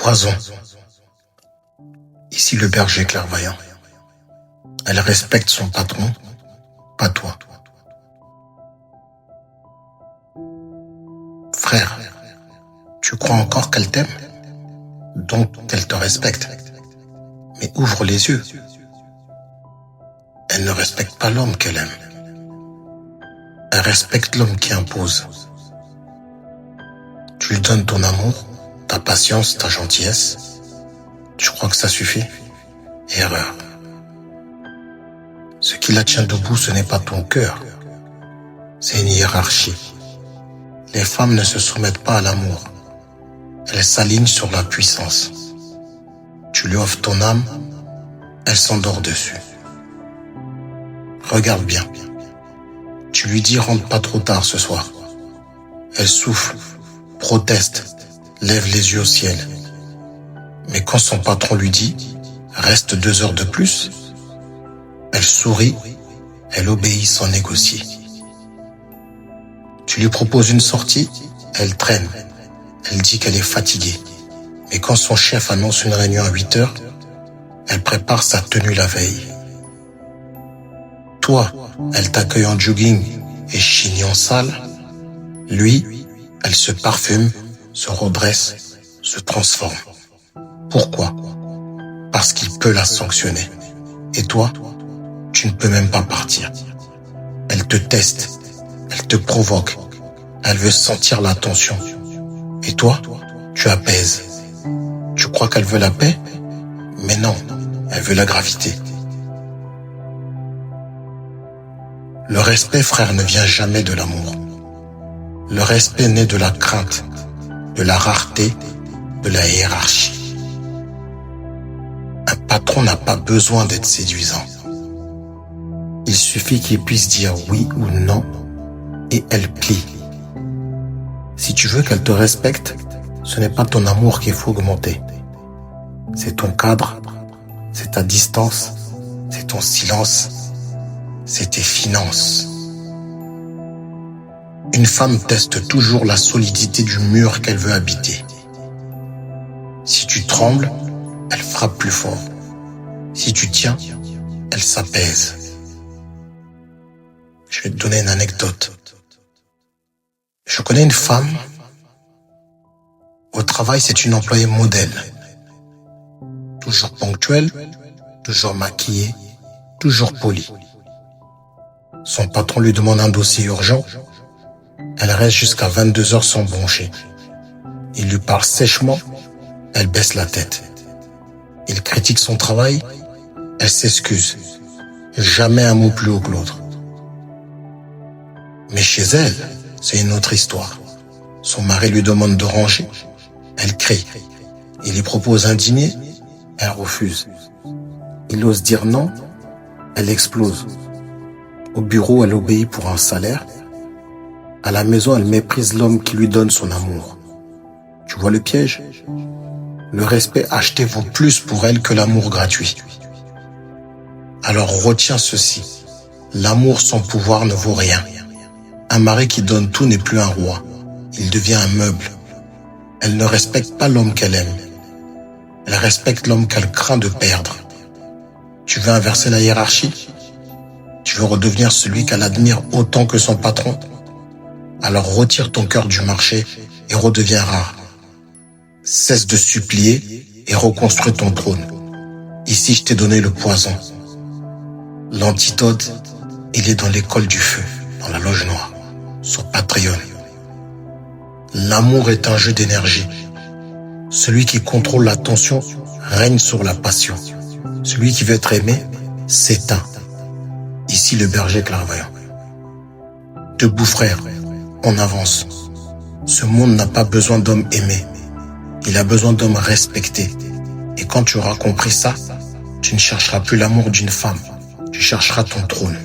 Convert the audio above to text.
Poison. Ici le berger clairvoyant. Elle respecte son patron, pas toi. Frère, tu crois encore qu'elle t'aime? Donc elle te respecte. Mais ouvre les yeux. Elle ne respecte pas l'homme qu'elle aime. Elle respecte l'homme qui impose. Tu lui donnes ton amour, ta patience, ta gentillesse. Tu crois que ça suffit? Erreur. Ce qui la tient debout, ce n'est pas ton cœur. C'est une hiérarchie. Les femmes ne se soumettent pas à l'amour. Elles s'alignent sur la puissance. Tu lui offres ton âme, elle s'endort dessus. Regarde bien. Tu lui dis rentre pas trop tard ce soir. Elle souffle, proteste, lève les yeux au ciel. Mais quand son patron lui dit reste 2 heures de plus, elle sourit, elle obéit sans négocier. Tu lui proposes une sortie, elle traîne. Elle dit qu'elle est fatiguée. Mais quand son chef annonce une réunion à 8 heures, elle prépare sa tenue la veille. Toi, elle t'accueille en jogging et chignon sale. Lui, elle se parfume, se redresse, se transforme. Pourquoi? Parce qu'il peut la sanctionner. Et toi, tu ne peux même pas partir. Elle te teste, elle te provoque, elle veut sentir la tension. Et toi, tu apaises. Tu crois qu'elle veut la paix? Mais non, elle veut la gravité. Le respect, frère, ne vient jamais de l'amour. Le respect naît de la crainte, de la rareté, de la hiérarchie. Un patron n'a pas besoin d'être séduisant. Il suffit qu'il puisse dire oui ou non et elle plie. Si tu veux qu'elle te respecte, ce n'est pas ton amour qu'il faut augmenter. C'est ton cadre, c'est ta distance, c'est ton silence, c'est tes finances. Une femme teste toujours la solidité du mur qu'elle veut habiter. Si tu trembles, elle frappe plus fort. Si tu tiens, elle s'apaise. Je vais te donner une anecdote. Je connais une femme. Au travail, c'est une employée modèle. Toujours ponctuelle, toujours maquillée, toujours polie. Son patron lui demande un dossier urgent. Elle reste jusqu'à 22 heures sans broncher. Il lui parle sèchement, elle baisse la tête. Il critique son travail, elle s'excuse. Jamais un mot plus haut que l'autre. Mais chez elle, c'est une autre histoire. Son mari lui demande de ranger, elle crie. Il lui propose un dîner, elle refuse. Il ose dire non, elle explose. Au bureau, elle obéit pour un salaire. À la maison, elle méprise l'homme qui lui donne son amour. Tu vois le piège? Le respect acheté vaut plus pour elle que l'amour gratuit. Alors retiens ceci. L'amour sans pouvoir ne vaut rien. Un mari qui donne tout n'est plus un roi. Il devient un meuble. Elle ne respecte pas l'homme qu'elle aime. Elle respecte l'homme qu'elle craint de perdre. Tu veux inverser la hiérarchie? Tu veux redevenir celui qu'elle admire autant que son patron? Alors retire ton cœur du marché et redeviens rare. Cesse de supplier et reconstruis ton trône. Ici, je t'ai donné le poison. L'antidote, il est dans l'école du feu, dans la loge noire, sur Patreon. L'amour est un jeu d'énergie. Celui qui contrôle l'attention règne sur la passion. Celui qui veut être aimé s'éteint. Ici le berger clairvoyant. Debout frère, on avance. Ce monde n'a pas besoin d'hommes aimés. Il a besoin d'hommes respectés. Et quand tu auras compris ça, tu ne chercheras plus l'amour d'une femme. Tu chercheras ton trône.